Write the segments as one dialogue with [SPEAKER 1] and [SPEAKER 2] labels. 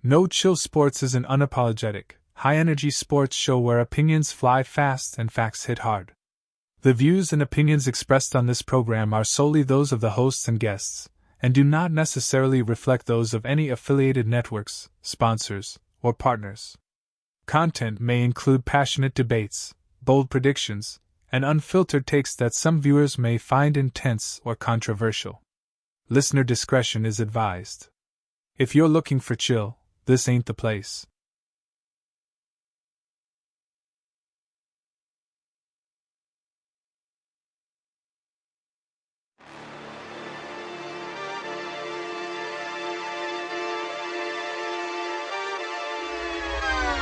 [SPEAKER 1] No Chill Sports is an unapologetic, high-energy sports show where opinions fly fast and facts hit hard. The views and opinions expressed on this program are solely those of the hosts and guests, and do not necessarily reflect those of any affiliated networks, sponsors, or partners. Content may include passionate debates, bold predictions, and unfiltered takes that some viewers may find intense or controversial. Listener discretion is advised. If you're looking for chill, this ain't the place.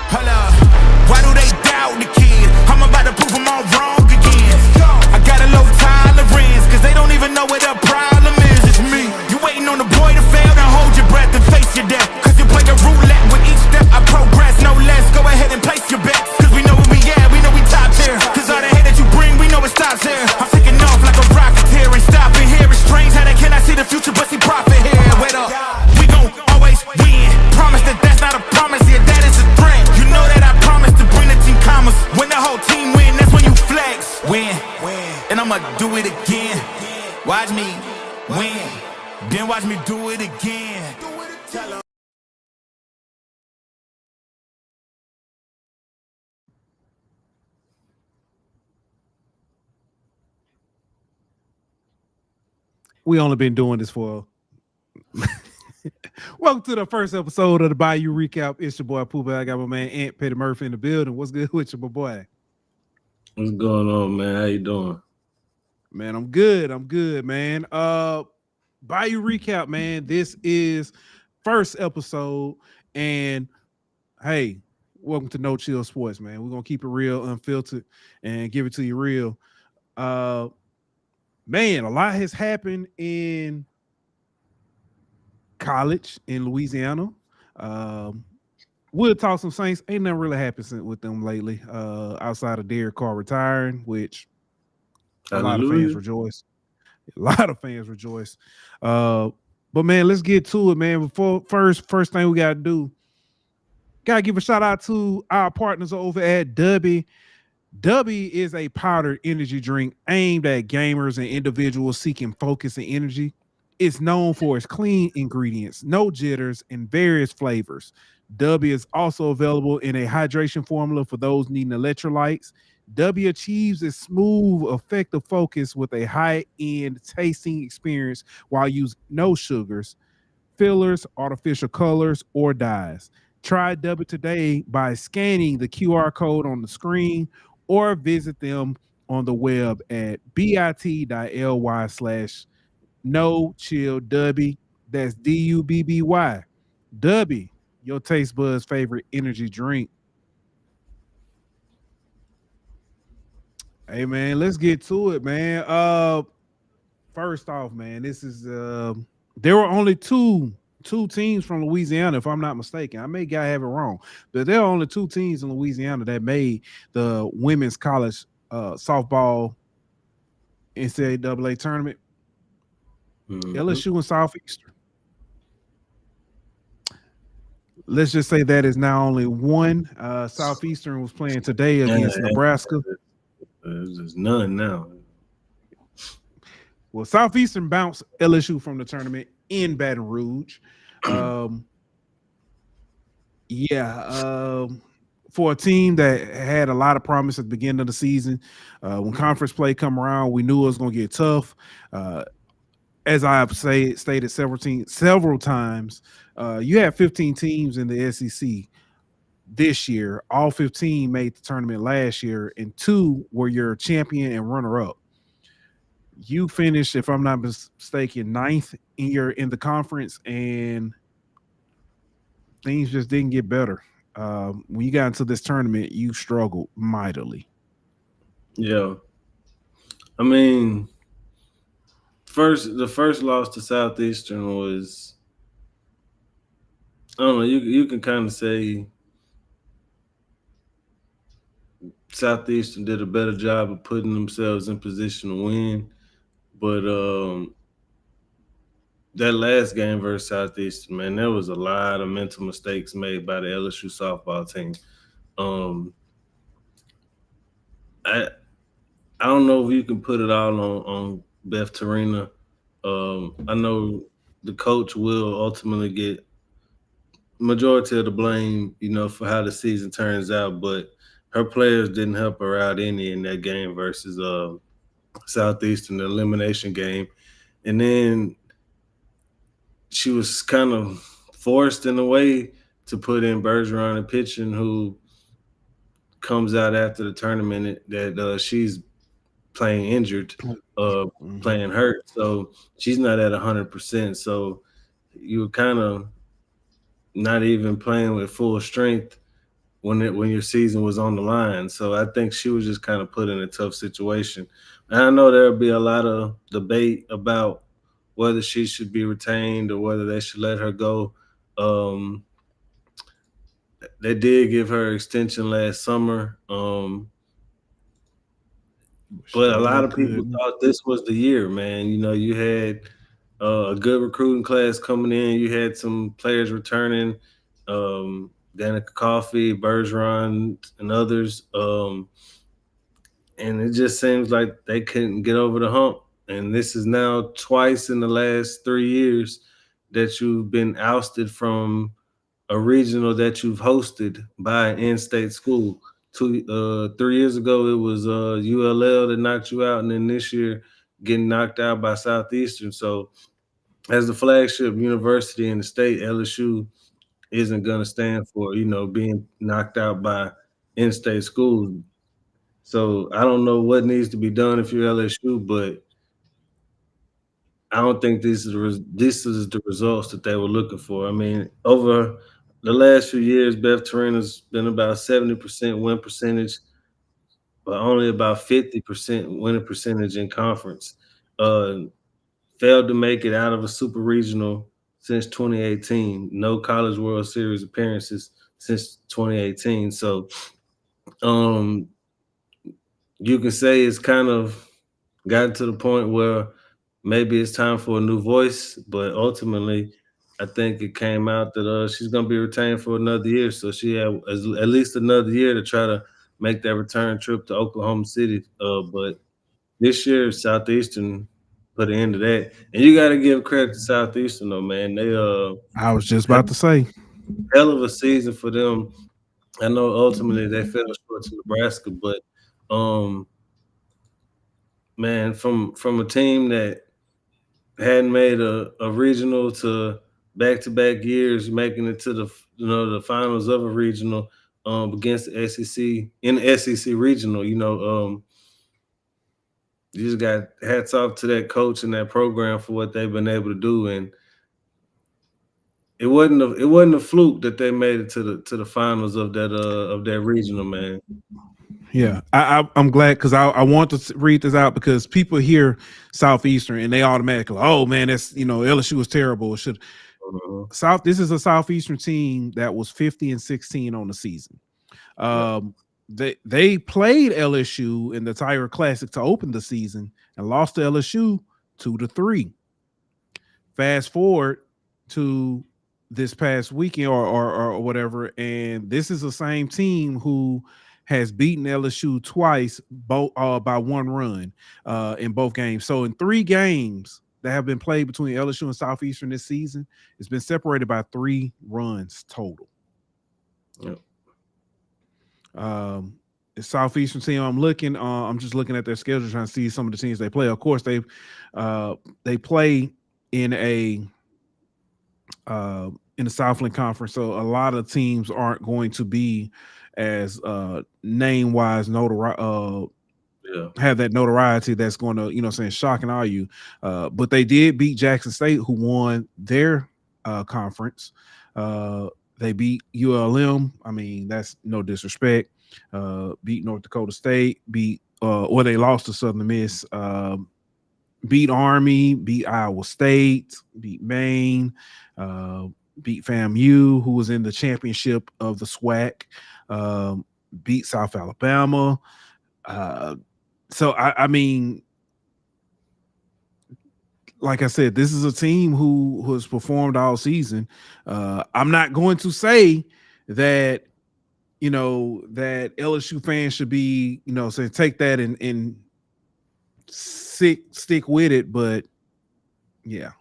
[SPEAKER 2] Holla, why do they doubt the kid? I'm about to prove them all wrong again. I got a low tolerance, cause they don't even know what the problem is. It's me. You waiting on the boy to fail, then hold your breath and face your death. Cause you play a roulette with each step I progress, no less. Go ahead and place your bets, cause we know where we at, we know we top tier. Cause all the hate that you bring, we know it stops here. I'm taking off like a rocket here and stopping here. It's strange how they cannot see the future, but see profit here. Wait up, we gon' always win. Promise that that's not a promise, yeah, that is a threat. You know that I promise to bring the team commas. When the whole team win, that's when you flex. Win, and I'ma do it again. Watch me win, then watch me do it again.
[SPEAKER 3] We only been doing this for welcome to the first episode of the Bayou Recap. It's your boy Pooh. I got my man Aunt Petty Murphy in the building. What's good with you, my boy?
[SPEAKER 4] What's going on, man? How you doing?
[SPEAKER 3] Man, I'm good, man. Bayou Recap, man. This is first episode, and hey, welcome to No Chill Sports, man. We're gonna keep it real, unfiltered, and give it to you real. Man, a lot has happened in college in Louisiana. We'll talk some Saints. Ain't nothing really happened with them lately, outside of Derek Carr retiring, which a lot of fans rejoice. A lot of fans rejoice. But man, let's get to it, man. Before first thing we gotta do, gotta give a shout out to our partners over at Dubby. Dubby is a powdered energy drink aimed at gamers and individuals seeking focus and energy. It's known for its clean ingredients, no jitters, and various flavors. Dubby is also available in a hydration formula for those needing electrolytes. Dubby achieves a smooth, effective focus with a high-end tasting experience while using no sugars, fillers, artificial colors, or dyes. Try Dubby today by scanning the QR code on the screen or visit them on the web at bit.ly/no-chill-dubby. That's DUBBY. Dubby, your taste buds' favorite energy drink. Hey man, let's get to it, man. First off, man, this is there were only two teams from Louisiana, if I'm not mistaken. I may have it wrong, but there are only two teams in Louisiana that made the women's college softball NCAA tournament. LSU and Southeastern. Let's just say that is now only one. Southeastern was playing today against Nebraska.
[SPEAKER 4] There's none now.
[SPEAKER 3] Well, Southeastern bounced LSU from the tournament in Baton Rouge. For a team that had a lot of promise at the beginning of the season, when conference play come around, we knew it was going to get tough. As I've stated several times, you have 15 teams in the SEC this year. All 15 made the tournament last year, and 2 were your champion and runner-up. You finished, if I'm not mistaken, 9th in the conference, and things just didn't get better. When you got into this tournament, you struggled mightily.
[SPEAKER 4] Yeah. I mean, the first loss to Southeastern was, I don't know, you can kind of say Southeastern did a better job of putting themselves in position to win. But that last game versus Southeastern, man, there was a lot of mental mistakes made by the LSU softball team. I don't know if you can put it all on Beth Tarina. I know the coach will ultimately get majority of the blame, for how the season turns out, but her players didn't help her out any in that game versus Southeastern, the elimination game. And then she was kind of forced in a way to put in Bergeron and pitching, who comes out after the tournament that she's playing injured, playing hurt. So she's not at 100%. So you were kind of not even playing with full strength when your season was on the line. So I think she was just kind of put in a tough situation. And I know there'll be a lot of debate about whether she should be retained or whether they should let her go. They did give her extension last summer. But a lot of people thought this was the year, man. You had a good recruiting class coming in. You had some players returning, Danica Coffey, Bergeron, and others. And it just seems like they couldn't get over the hump. And this is now twice in the last 3 years that you've been ousted from a regional that you've hosted by an in-state school. 3 years ago, it was ULL that knocked you out, and then this year getting knocked out by Southeastern. So as the flagship university in the state, LSU isn't going to stand for, being knocked out by in-state schools. So I don't know what needs to be done if you're LSU, but I don't think this is the results that they were looking for. I mean, over the last few years, Beth Tarina's been about 70% win percentage, but only about 50% winning percentage in conference. Failed to make it out of a super regional since 2018. No College World Series appearances since 2018. So you can say it's kind of gotten to the point where maybe it's time for a new voice, but ultimately, I think it came out that she's going to be retained for another year. So she had at least another year to try to make that return trip to Oklahoma City. But this year, Southeastern put an end to that. And you got to give credit to Southeastern, though, man. They
[SPEAKER 3] I was just about to say,
[SPEAKER 4] hell of a season for them. I know ultimately they fell short to Nebraska, but man, from a team that hadn't made a regional to back-to-back years, making it to the finals of a regional against the SEC in the SEC regional. You just got hats off to that coach and that program for what they've been able to do. And it wasn't a fluke that they made it to the finals of that regional, man.
[SPEAKER 3] Yeah, I'm glad, because I want to read this out, because people hear Southeastern and they automatically, oh man, that's LSU was terrible. It should This is a Southeastern team that was 50-16 on the season. They played LSU in the Tire Classic to open the season and lost to LSU 2-3. Fast forward to this past weekend or whatever, and this is the same team who has beaten LSU twice, both by 1 run in both games. So in 3 games that have been played between LSU and Southeastern this season, it's been separated by 3 runs total.
[SPEAKER 4] Yep.
[SPEAKER 3] The Southeastern team, I'm just looking at their schedule, trying to see some of the teams they play. Of course, they play in the Southland Conference, so a lot of teams aren't going to be as name-wise have that notoriety that's going to, shock and awe you. But they did beat Jackson State, who won their conference. They beat ULM. I mean, that's no disrespect. Beat North Dakota State. They lost to Southern Miss. Beat Army. Beat Iowa State. Beat Maine. Beat FAMU, who was in the championship of the SWAC. Beat South Alabama. So I mean, like I said, this is a team who has performed all season. I'm not going to say that that LSU fans should be say take that and stick with it, but yeah,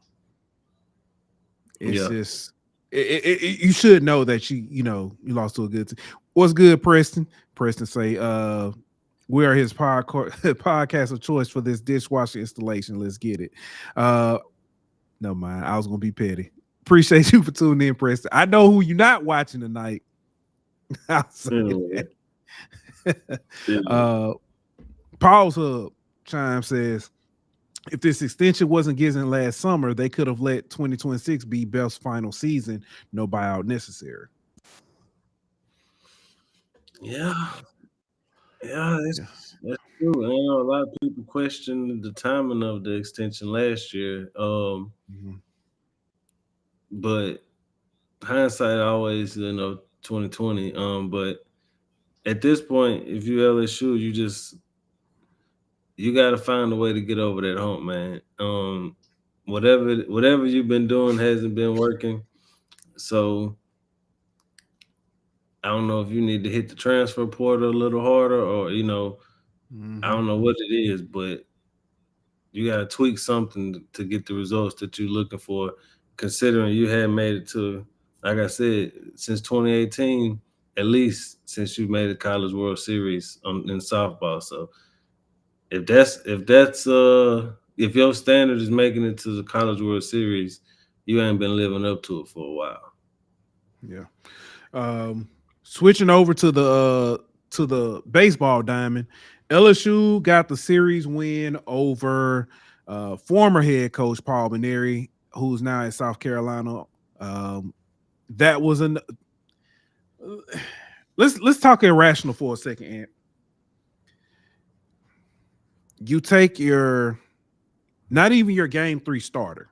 [SPEAKER 3] it's just you should know that you lost to a good team. What's good, Preston? Preston say, we are his podcast of choice for this dishwasher installation. Let's get it. No mind. I was gonna be petty. Appreciate you for tuning in, Preston. I know who you're not watching tonight. I'll say that. Paul's Hub Chime says, if this extension wasn't given last summer, they could have let 2026 be Bell's final season. No buyout necessary.
[SPEAKER 4] Yeah, that's true. I know a lot of people questioned the timing of the extension last year. But hindsight always, 2020. But at this point, if you LSU, you got to find a way to get over that hump, man. Whatever you've been doing hasn't been working. So I don't know if you need to hit the transfer portal a little harder, or I don't know what it is, but you got to tweak something to get the results that you're looking for. Considering you had made it to, like I said, since 2018, at least since you made the College World Series in softball. So if your standard is making it to the College World Series, you ain't been living up to it for a while.
[SPEAKER 3] Yeah. Switching over to the baseball diamond, LSU got the series win over former head coach Paul Maneri, who's now at South Carolina. That was let's talk irrational for a second, Ant. You take not even your game 3 starter.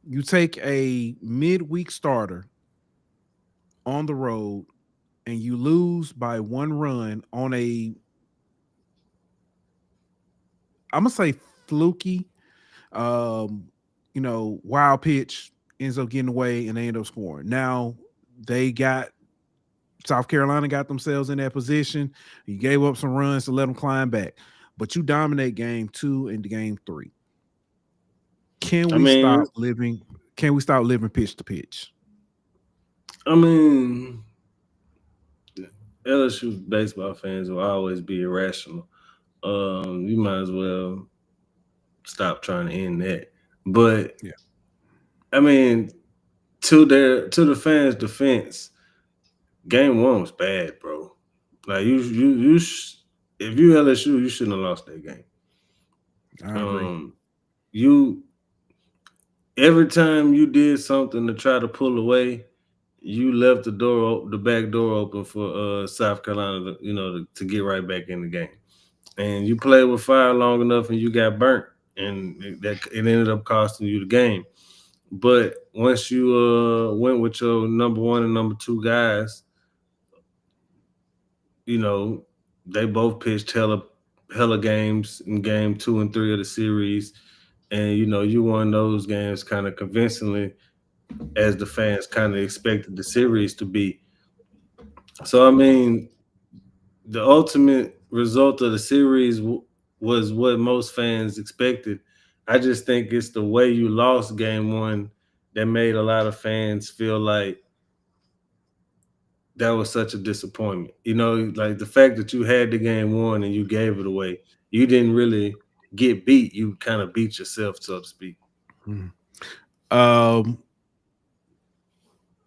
[SPEAKER 3] You take a midweek starter on the road and you lose by 1 run on I'm gonna say fluky, wild pitch, ends up getting away and they end up scoring. Now South Carolina got themselves in that position. You gave up some runs to let them climb back, but you dominate game 2 and game 3. Can we stop living pitch to pitch?
[SPEAKER 4] I mean, LSU baseball fans will always be irrational. You might as well stop trying to end that. But
[SPEAKER 3] yeah,
[SPEAKER 4] I mean, to the fans' defense, game 1 was bad, bro. Like if you LSU, you shouldn't have lost that game.
[SPEAKER 3] I agree.
[SPEAKER 4] Every time you did something to try to pull away, you left the back door open for South Carolina to get right back in the game. And you played with fire long enough and you got burnt, and it ended up costing you the game. But once you went with your number 1 and number 2 guys, they both pitched hella games in game 2 and 3 of the series. And, you won those games kind of convincingly, as the fans kind of expected the series to be. So, I mean, the ultimate result of the series was what most fans expected. I just think it's the way you lost game 1 that made a lot of fans feel like that was such a disappointment. Like the fact that you had the game 1 and you gave it away, you didn't really get beat. You kind of beat yourself, so to speak.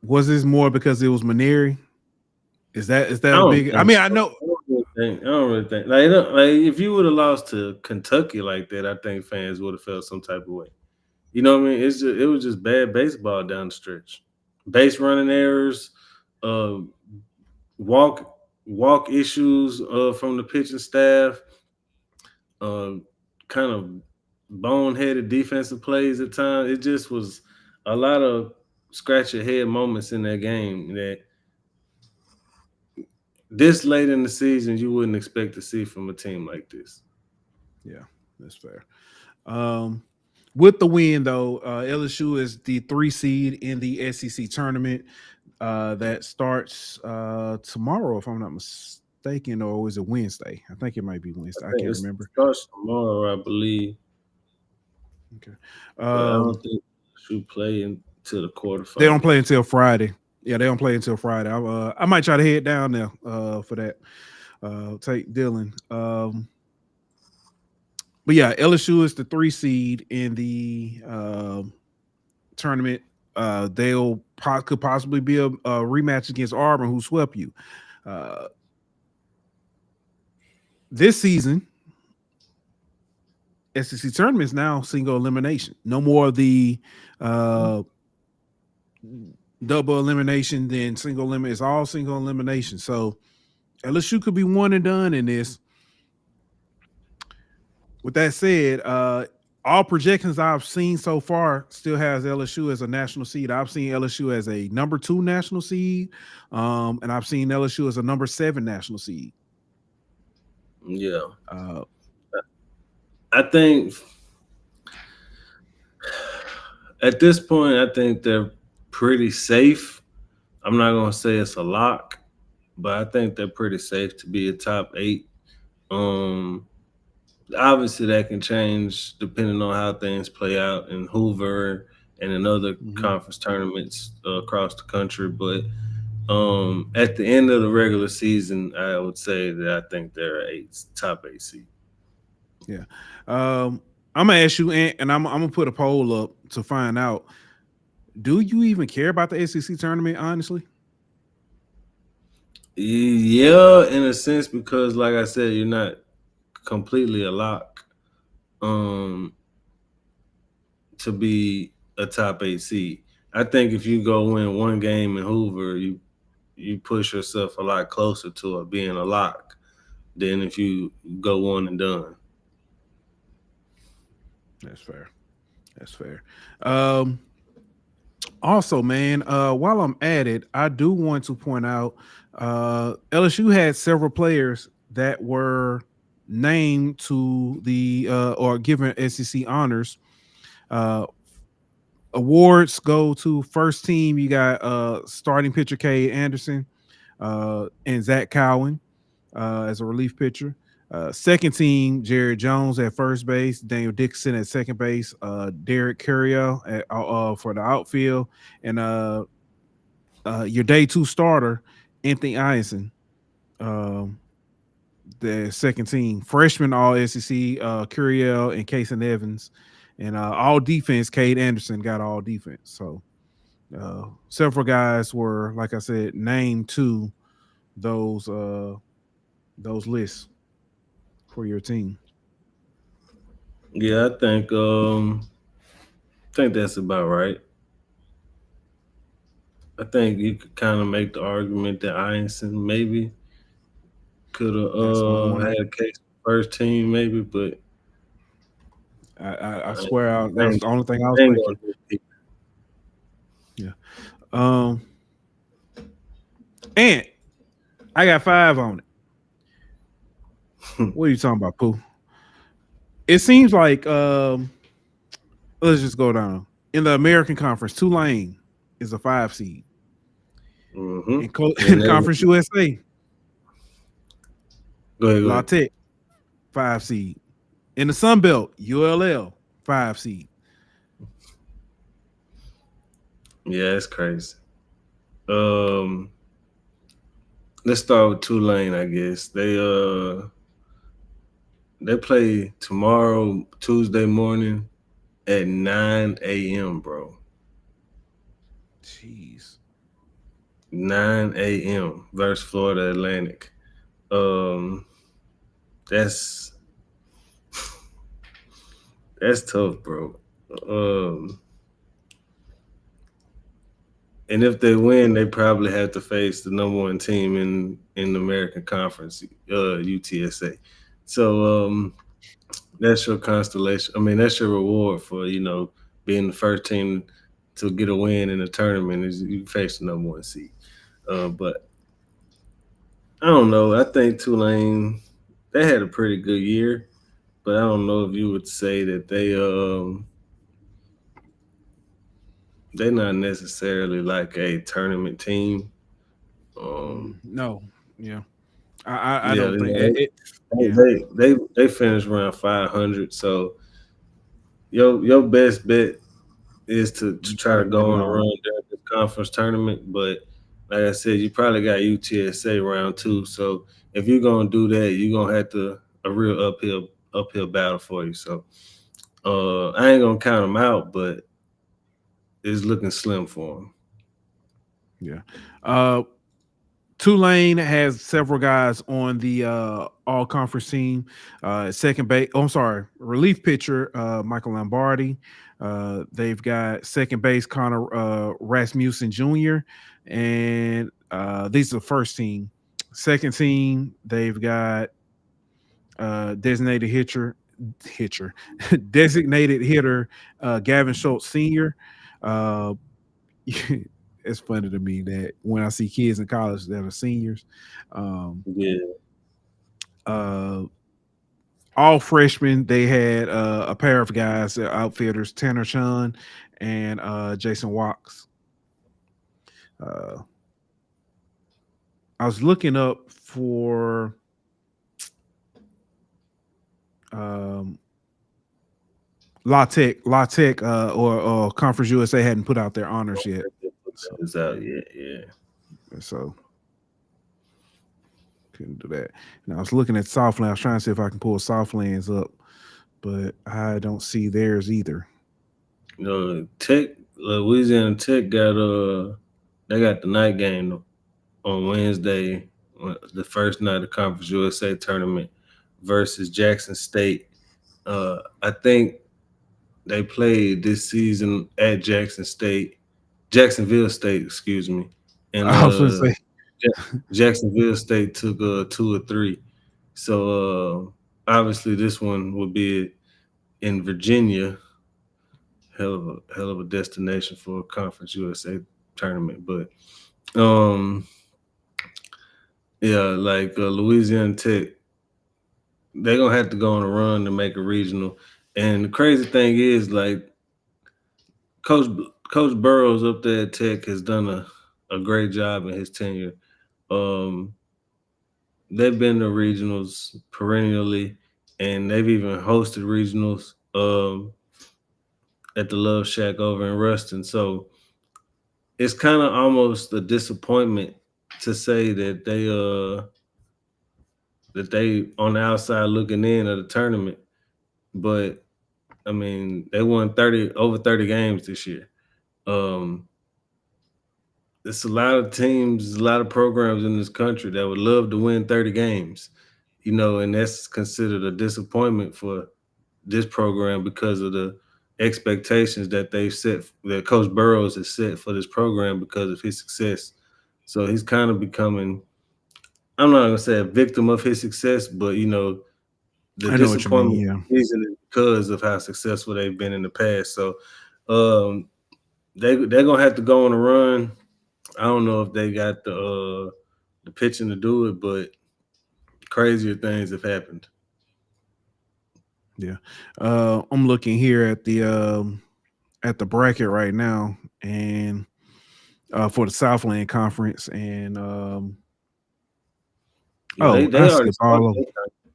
[SPEAKER 3] Was this more because it was Maneri? Is that a big? I mean, I know.
[SPEAKER 4] I don't really think like if you would have lost to Kentucky like that, I think fans would have felt some type of way. You know what I mean? It was just bad baseball down the stretch. Base running errors, walk issues from the pitching staff, kind of boneheaded defensive plays at times. It just was a lot of scratch your head moments in that game that this late in the season you wouldn't expect to see from a team like this.
[SPEAKER 3] Yeah, that's fair. with the win, though, LSU is the 3 seed in the SEC tournament. That starts tomorrow, if I'm not mistaken, or was it Wednesday? I think it might be Wednesday. I can't
[SPEAKER 4] It
[SPEAKER 3] remember.
[SPEAKER 4] starts tomorrow, I believe.
[SPEAKER 3] Okay.
[SPEAKER 4] But I don't think LSU play into the quarterfinals.
[SPEAKER 3] They don't play until Friday. Yeah, they don't play until Friday. I might try to head down there for that. Take Dylan. But yeah, LSU is the 3 seed in the tournament. They'll could possibly be a rematch against Auburn, who swept you. This season, SEC tournament is now single elimination. No more of the double elimination, then single limit. It's all single elimination. So LSU could be one and done in this. With that said, all projections I've seen so far still has LSU as a national seed. I've seen LSU as a number 2 national seed, and I've seen LSU as a number 7 national seed.
[SPEAKER 4] Yeah. I think at this point, I think they're pretty safe. I'm not going to say it's a lock, but I think they're pretty safe to be a top 8. Obviously, that can change depending on how things play out in Hoover and in other conference tournaments across the country. But at the end of the regular season, I would say that I think they're top 8 seed.
[SPEAKER 3] Yeah. I'm gonna ask you, Ant, and I'm gonna put a poll up to find out. Do you even care about the SEC tournament, honestly?
[SPEAKER 4] Yeah, in a sense, because like I said, you're not completely a lock to be a top 8 seed. I think if you go win one game in Hoover, you push yourself a lot closer to it being a lock than if you go one and done.
[SPEAKER 3] That's fair. That's fair. Also, man, while I'm at it, I do want to point out LSU had several players that were named to the or given SEC honors. Awards go to first team. You got starting pitcher Cade Anderson and Zach Cowan as a relief pitcher. Second team, Jared Jones at first base, Daniel Dixon at second base, Derek Curiel for the outfield, and your day 2 starter, Anthony Ianson, the second team. Freshman all SEC, Curiel and Kason Evans, and all defense, Cade Anderson got all defense. So several guys were, like I said, named to those lists for your team.
[SPEAKER 4] Yeah, I think that's about right. I think you could kind of make the argument that Ianson maybe could have had a case first team, maybe, but
[SPEAKER 3] I swear that's the only thing I was thinking. Yeah. And I got 5 on it. What are you talking about, Pooh? It seems like let's just go down. In the American Conference, Tulane is a 5 seed. In Conference USA, La Tech, 5 seed. In the Sun Belt, ULL, 5 seed.
[SPEAKER 4] Yeah, it's crazy. Let's start with Tulane, I guess. They play tomorrow, Tuesday morning at 9 a.m., bro.
[SPEAKER 3] Jeez.
[SPEAKER 4] 9 a.m. versus Florida Atlantic. That's tough, bro. And if they win, they probably have to face the number 1 team in the American Conference, UTSA. So that's your constellation. I mean, that's your reward for, being the first team to get a win in a tournament is you face the number 1 seed. But I don't know. I think Tulane, they had a pretty good year, but I don't know if you would say that they they're not necessarily like a tournament team.
[SPEAKER 3] No, yeah, I
[SPEAKER 4] Yeah,
[SPEAKER 3] don't
[SPEAKER 4] you
[SPEAKER 3] think
[SPEAKER 4] know,
[SPEAKER 3] it. Yeah,
[SPEAKER 4] they finished around 500. So your best bet is to try to
[SPEAKER 3] gotta win
[SPEAKER 4] go
[SPEAKER 3] it
[SPEAKER 4] on a
[SPEAKER 3] all.
[SPEAKER 4] run during the conference tournament. But like I said, you probably got UTSA round 2. So if you're gonna do that, you're gonna have to a real uphill battle for you. So I ain't gonna count them out, but it's looking slim for them.
[SPEAKER 3] Yeah. Tulane has several guys on the all conference team. Second base, oh, I'm sorry, relief pitcher Michael Lombardi. They've got second base Connor Rasmussen Jr. And these are the first team. Second team, they've got designated designated hitter Gavin Schultz Sr. Uh, it's funny to me that when I see kids in college that are seniors,
[SPEAKER 4] Yeah,
[SPEAKER 3] uh, all freshmen, they had a pair of guys, outfielders, Tanner Chun and Jason Walks. I was looking up for La Tech, or Conference USA hadn't put out their honors yet.
[SPEAKER 4] it's out. Yeah.
[SPEAKER 3] So couldn't do that. And I was looking at Southland. I was trying to see if I can pull Southlands up, but I don't see theirs either.
[SPEAKER 4] You know, Louisiana Tech they got the night game on Wednesday, the first night of the Conference USA tournament versus Jackson State. I think they played this season at Jacksonville State, excuse me, and
[SPEAKER 3] I was going to say,
[SPEAKER 4] Jacksonville State took 2 or 3. So obviously this one will be in Virginia. Hell of a destination for a Conference USA tournament, but yeah, like Louisiana Tech, they're gonna have to go on a run to make a regional. And the crazy thing is, like Coach Coach Burrows up there at Tech has done a great job in his tenure. Um, they've been to regionals perennially, and they've even hosted regionals at the Love Shack over in Ruston. So it's kind of almost a disappointment to say that they on the outside looking in of the tournament. But I mean, they won over 30 games this year. Um, it's a lot of teams, a lot of programs in this country that would love to win 30 games, and that's considered a disappointment for this program because of the expectations that that Coach Burrows has set for this program because of his success. So he's kind of becoming, I'm not gonna say a victim of his success, but the
[SPEAKER 3] I know what you mean.
[SPEAKER 4] disappointment
[SPEAKER 3] Yeah.
[SPEAKER 4] is because of how successful they've been in the past. So um, they're gonna have to go on a run. I don't know if they got the pitching to do it, but crazier things have happened.
[SPEAKER 3] Yeah. I'm looking here at the bracket right now, and for the Southland Conference, and
[SPEAKER 4] Yeah, they
[SPEAKER 3] I
[SPEAKER 4] already
[SPEAKER 3] skipped all
[SPEAKER 4] started
[SPEAKER 3] of them.
[SPEAKER 4] their time.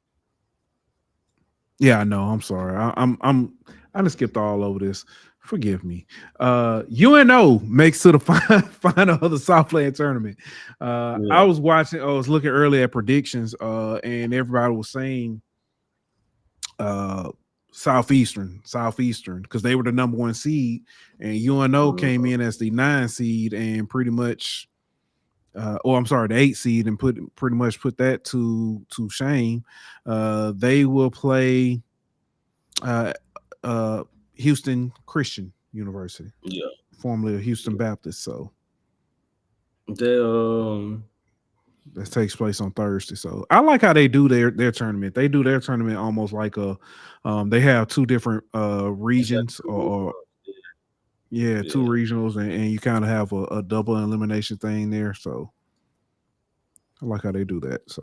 [SPEAKER 3] Yeah, I know. I'm sorry. I just skipped all over this. Forgive me. UNO makes to the final of the Southland tournament. I
[SPEAKER 4] Yeah.
[SPEAKER 3] was looking earlier at predictions, and everybody was saying uh Southeastern, because they were the number 1 seed, and UNO came in as the 9 seed and pretty much I'm sorry, the 8 seed, and pretty much put that to shame. They will play uh Houston Christian University,
[SPEAKER 4] Yeah.
[SPEAKER 3] formerly of Houston Baptist. So
[SPEAKER 4] They
[SPEAKER 3] that takes place on Thursday. So I like how they do their tournament. They do their tournament almost like they have 2 different
[SPEAKER 4] they got
[SPEAKER 3] regions,
[SPEAKER 4] 2
[SPEAKER 3] or
[SPEAKER 4] regionals.
[SPEAKER 3] yeah, 2
[SPEAKER 4] Yeah.
[SPEAKER 3] regionals, and you kind of have a double elimination thing there. So I like how they do that. So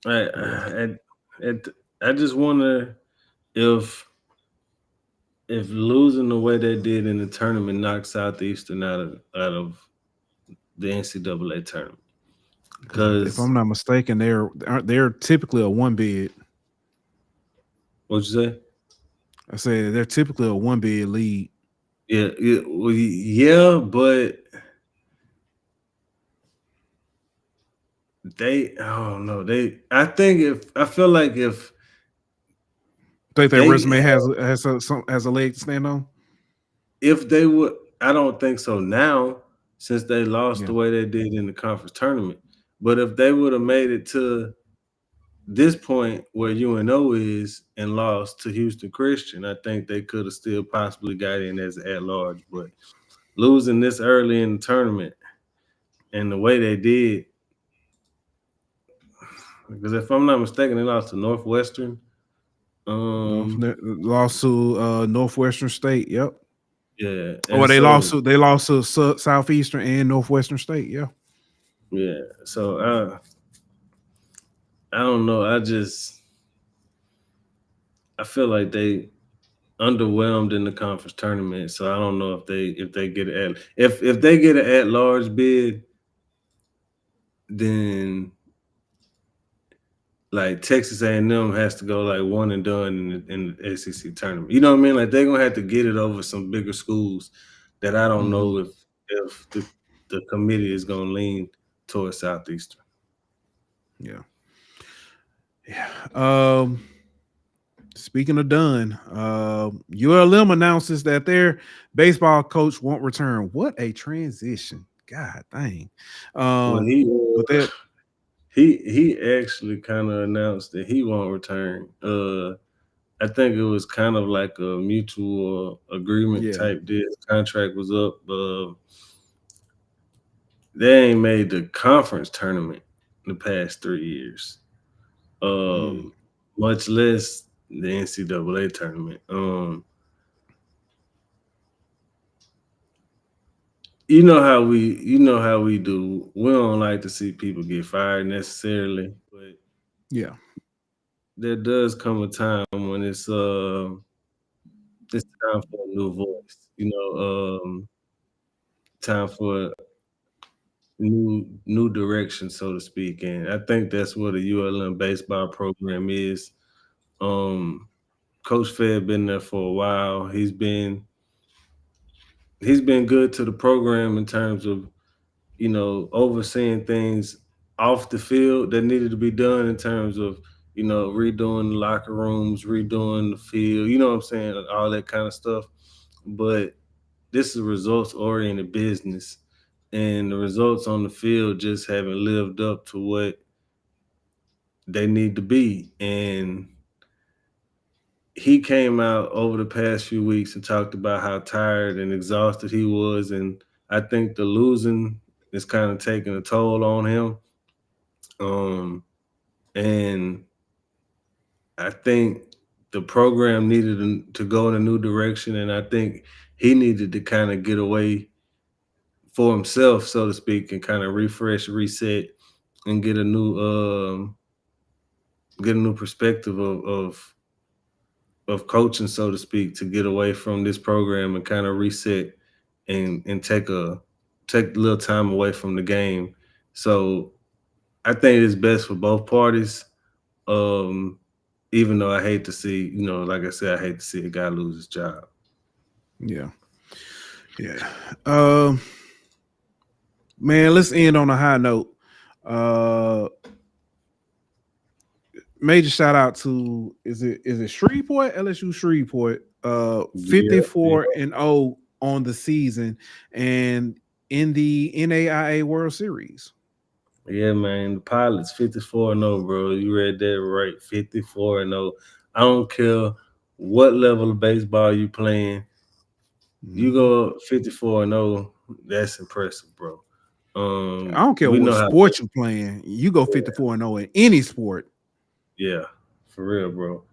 [SPEAKER 4] I
[SPEAKER 3] yeah.
[SPEAKER 4] I, I just wonder if if losing the way they did in the tournament knocks Southeastern out of the NCAA tournament.
[SPEAKER 3] Because if
[SPEAKER 4] Because
[SPEAKER 3] I'm not mistaken, they're typically a one bid.
[SPEAKER 4] what'd you say?
[SPEAKER 3] I said they're typically a one bid lead.
[SPEAKER 4] Yeah, but I feel like if
[SPEAKER 3] Think their
[SPEAKER 4] they
[SPEAKER 3] resume has a leg to stand on.
[SPEAKER 4] if they would, I don't think so now, since they lost
[SPEAKER 3] Yeah.
[SPEAKER 4] the way they did in the conference tournament. But if they would have made it to this point where UNO is and lost to Houston Christian, I think they could have still possibly got in as at large. But losing this early in the tournament and the way they did, because if I'm not mistaken, they lost to Northwestern.
[SPEAKER 3] Lost to Northwestern State. Yep.
[SPEAKER 4] Yeah,
[SPEAKER 3] Or
[SPEAKER 4] and so
[SPEAKER 3] they lost to Southeastern and Northwestern State. Yeah.
[SPEAKER 4] yeah, so I don't know. I feel like they underwhelmed in the conference tournament. So I don't know if they get it if they get an at large bid, then like Texas A&M has to go like one and done in the SEC tournament. You know what I mean? Like they're gonna have to get it over some bigger schools that I don't know if the committee is gonna lean towards Southeastern.
[SPEAKER 3] Yeah. Speaking of done, ULM announces that their baseball coach won't return. What a transition! God dang.
[SPEAKER 4] Well,
[SPEAKER 3] But that
[SPEAKER 4] he actually kind of announced that he won't return. I think it was kind of like a mutual agreement
[SPEAKER 3] yeah.
[SPEAKER 4] type deal. Contract was up. They ain't made the conference tournament the past 3 years. Much less the NCAA tournament. You know how we do. We don't like to see people get fired necessarily, but
[SPEAKER 3] Yeah.
[SPEAKER 4] there does come a time when it's time for a new voice. Time for new direction, so to speak. And I think that's what a ULM baseball program is. Coach Fed been there for a while. He's been good to the program in terms of overseeing things off the field that needed to be done in terms of redoing the locker rooms, redoing the field. You know what I'm saying? All that kind of stuff. But this is a results oriented business, and the results on the field just haven't lived up to what they need to be. And he came out over the past few weeks and talked about how tired and exhausted he was. And I think the losing is kind of taking a toll on him. And I think the program needed to go in a new direction. And I think he needed to kind of get away for himself, so to speak, and kind of refresh, reset, and get a new perspective of coaching, so to speak, to get away from this program and kind of reset and take a little time away from the game. So I think it's best for both parties. Even though I hate to see, like I said, I hate to see a guy lose his job.
[SPEAKER 3] Yeah. Yeah. Man, let's end on a high note. Major shout out to is it Shreveport, LSU Shreveport, 54-0 on the season and in the NAIA World Series.
[SPEAKER 4] Yeah, man. The Pilots 54-0, bro. You read that right. 54-0. I don't care what level of baseball you playing. You go 54-0, that's impressive, bro.
[SPEAKER 3] I don't care what sport you're playing. You go 54-0 in any sport.
[SPEAKER 4] Yeah, for real, bro.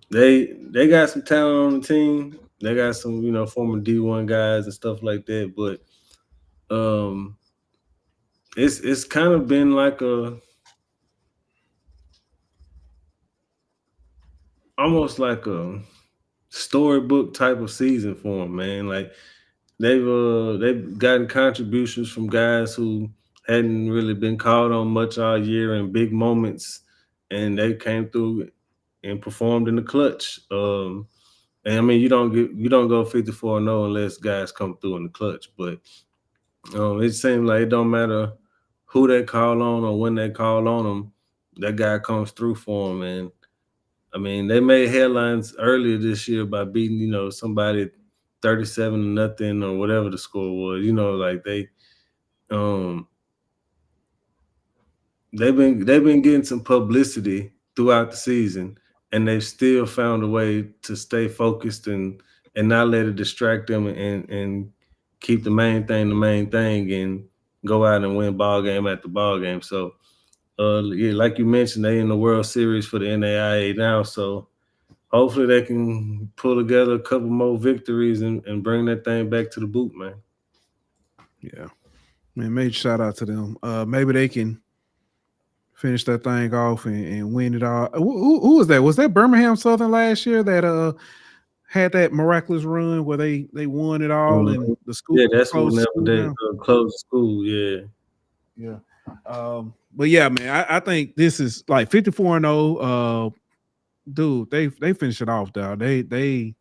[SPEAKER 4] They got some talent on the team. They got some, former D1 guys and stuff like that. But it's kind of been like almost like a storybook type of season for them, man. Like they've gotten contributions from guys who hadn't really been called on much all year in big moments, and they came through and performed in the clutch. And I mean, you don't go 54-0 unless guys come through in the clutch. But it seems like it don't matter who they call on or when they call on them, that guy comes through for them. And I mean, they made headlines earlier this year by beating, somebody 37-0 or whatever the score was. Like um they've been getting some publicity throughout the season, and they've still found a way to stay focused and not let it distract them and keep the main thing and go out and win ball game after ball game. So yeah, like you mentioned, they in the World Series for the NAIA now, so hopefully they can pull together a couple more victories and bring that thing back to the boot, man.
[SPEAKER 3] Yeah, man. Major shout out to them. Maybe they can finish that thing off and win it all. Who was that? Was that Birmingham Southern last year that had that miraculous run where they won it all and the school?
[SPEAKER 4] Yeah, that's
[SPEAKER 3] closed
[SPEAKER 4] whenever they close the school. Yeah.
[SPEAKER 3] Yeah. But yeah, man, I think this is like 54-0. Dude, they finish it off, dog. They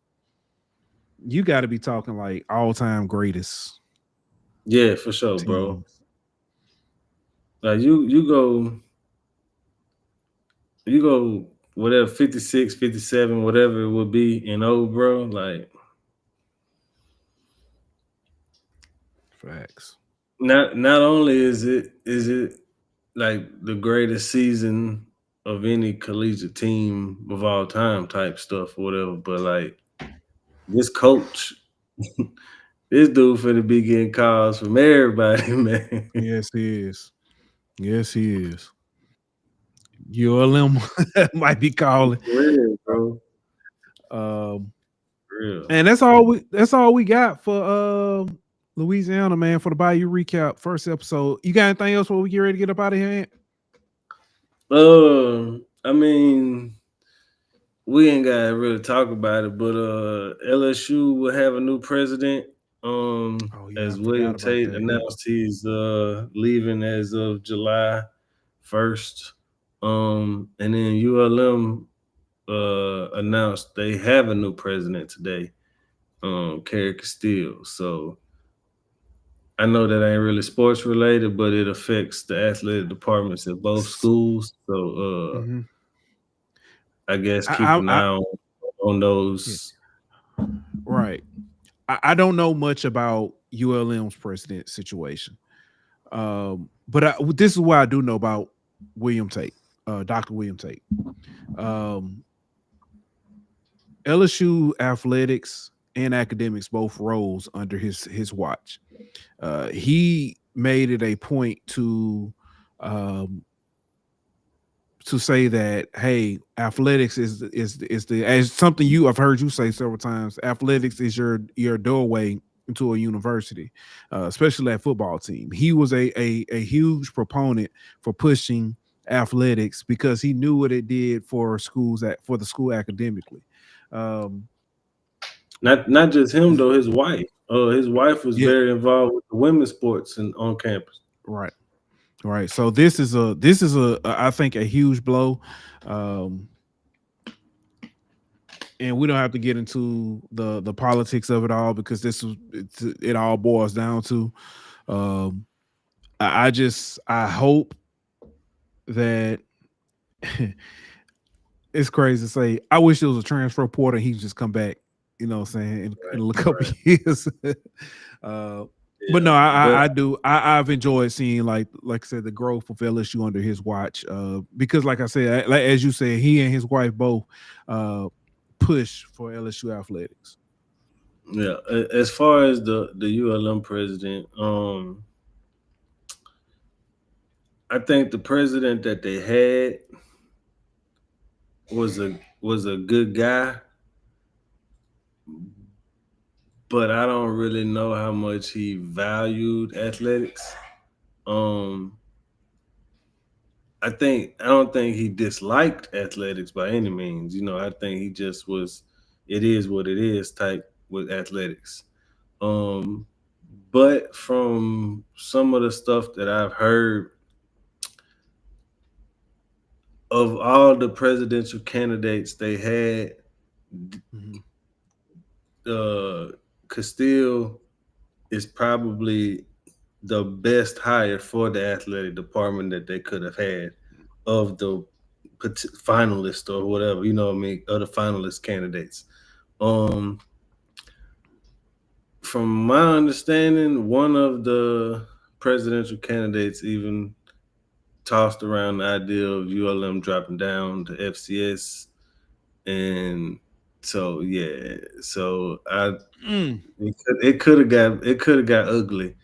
[SPEAKER 3] you got to be talking like all-time greatest.
[SPEAKER 4] Yeah, for sure,
[SPEAKER 3] teams.
[SPEAKER 4] bro. Like you go whatever 56, 57, whatever it would be in old, bro. Like
[SPEAKER 3] facts.
[SPEAKER 4] Not only is it like the greatest season of any collegiate team of all time type stuff or whatever, but like this coach, this dude finna be getting calls from everybody, man.
[SPEAKER 3] Yes, he is. Yes, he is. ULM might be calling.
[SPEAKER 4] Real, bro.
[SPEAKER 3] Real. And that's all we got for Louisiana, man, for the Bayou recap first episode. You got anything else before we get ready to get up out of here,
[SPEAKER 4] Ant? I mean, we ain't gotta really talk about it, but LSU will have a new president. As William Tate announced, he's leaving as of July 1st. And then ULM announced they have a new president today, Kerry Castile. So I know that ain't really sports related, but it affects the athletic departments at both schools. So I guess keep an eye on those.
[SPEAKER 3] Right. I don't know much about ULM's president situation. But this is what I do know about William Tate, Dr. William Tate. LSU athletics and academics both rose under his watch. He made it a point to say that, hey, athletics is the as something I've heard you say several times. Athletics is your doorway into a university, especially that football team. He was a huge proponent for pushing athletics because he knew what it did for the school academically.
[SPEAKER 4] Not just him though. His wife. His wife was very involved with the women's sports and on campus.
[SPEAKER 3] Right. Right. So this is I think a huge blow. And we don't have to get into the politics of it all because it all boils down to I hope that it's crazy to say I wish there was a transfer portal and he just come back, you know what I'm saying, in a couple years. But no, I do. I've enjoyed seeing like I said, the growth of LSU under his watch. Because like I said, as you said, he and his wife both push for LSU athletics.
[SPEAKER 4] Yeah, as far as the ULM president, I think the president that they had was a good guy. But I don't really know how much he valued athletics. I don't think he disliked athletics by any means. I think he just was it is what it is type with athletics. But from some of the stuff that I've heard, of all the presidential candidates they had, Castile is probably the best hire for the athletic department that they could have had of the finalists or whatever, you know what I mean, of the finalist candidates. From my understanding, one of the presidential candidates even tossed around the idea of ULM dropping down to FCS, and so it could have got ugly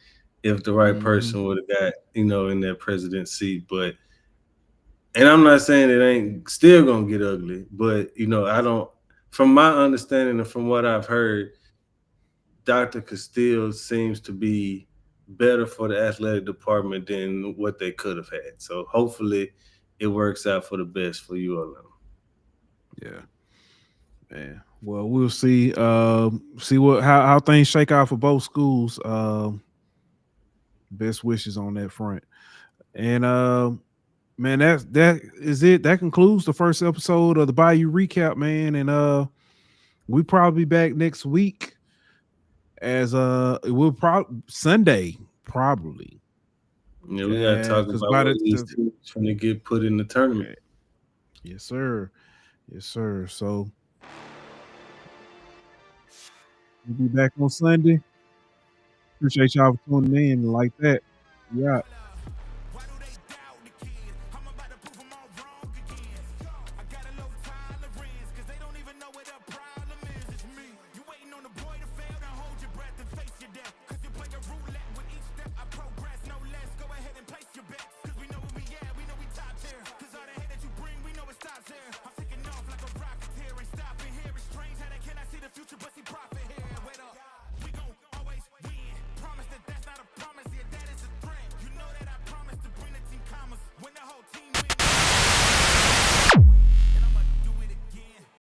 [SPEAKER 4] if the right person would have got in that president seat. But, and I'm not saying it ain't still gonna get ugly, but I don't. From my understanding and from what I've heard, Dr. Castile seems to be better for the athletic department than what they could have had. So hopefully it works out for the best for ULM.
[SPEAKER 3] Yeah. Man. Well, we'll see. See how things shake out for both schools. Best wishes on that front. And man, that is it. That concludes the first episode of the Bayou Recap, man. And we'll probably be back next week. As we'll probably Sunday, probably.
[SPEAKER 4] Yeah, we gotta talk about what these teams trying to get put in the tournament.
[SPEAKER 3] Okay. Yes, sir. Yes, sir. So we'll be back on Sunday. Appreciate y'all for tuning in like that. Yeah.
[SPEAKER 2] Future, but see profit here.